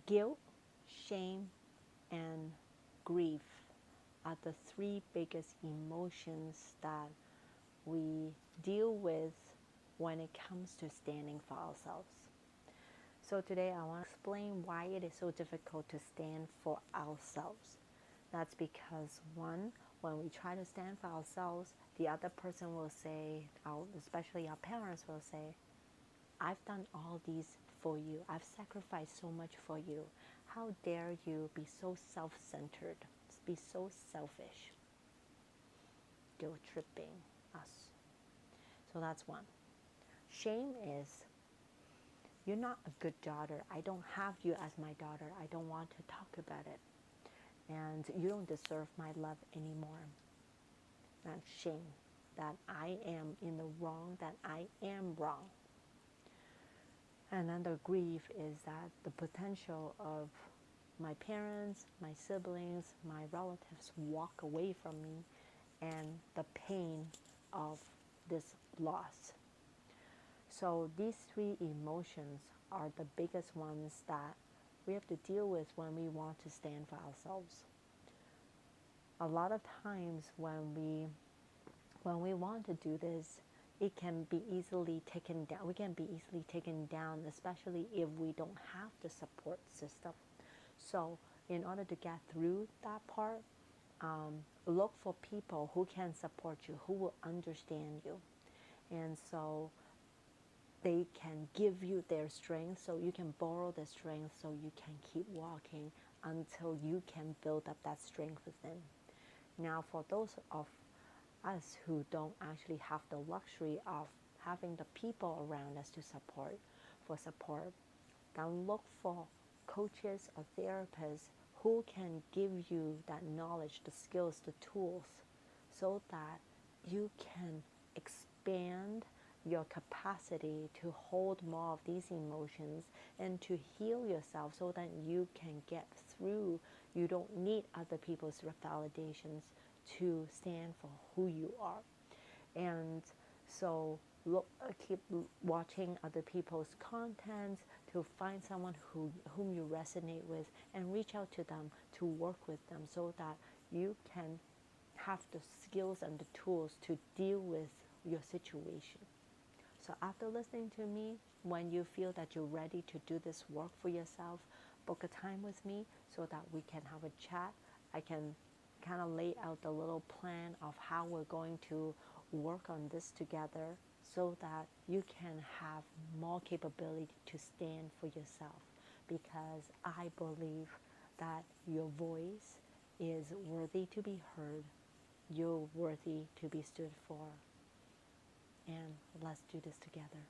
Guilt, shame, and grief are the three biggest emotions that we deal with when it comes to standing for ourselves. So today I want to explain why it is so difficult to stand for ourselves. That's because one, when we try to stand for ourselves, the other person will say, especially our parents will say, I've done all these for you. I've sacrificed so much for you. How dare you be so self-centered, be so selfish, guilt tripping us. So that's one. Shame is, you're not a good daughter. I don't have you as my daughter. I don't want to talk about it. And you don't deserve my love anymore. That's shame, that I am in the wrong, that I am wrong. And then the grief is that the potential of my parents, my siblings, my relatives walk away from me, and the pain of this loss. So these three emotions are the biggest ones that we have to deal with when we want to stand for ourselves. A lot of times when we want to do this, it can be easily taken down. We can be easily taken down, especially if we don't have the support system. So in order to get through that part, look for people who can support you, who will understand you. And so they can give you their strength, so you can borrow the strength, so you can keep walking until you can build up that strength within. Now, for those of us who don't actually have the luxury of having the people around us to support, then look for coaches or therapists who can give you that knowledge, the skills, the tools, so that you can expand your capacity to hold more of these emotions and to heal yourself so that you can get through. You don't need other people's validations to stand for who you are. And so keep watching other people's content to find someone whom you resonate with, and reach out to them to work with them so that you can have the skills and the tools to deal with your situation. So after listening to me, when you feel that you're ready to do this work for yourself, book a time with me so that we can have a chat. I can kind of lay out the little plan of how we're going to work on this together so that you can have more capability to stand for yourself, because I believe that your voice is worthy to be heard. You're worthy to be stood for. And let's do this together.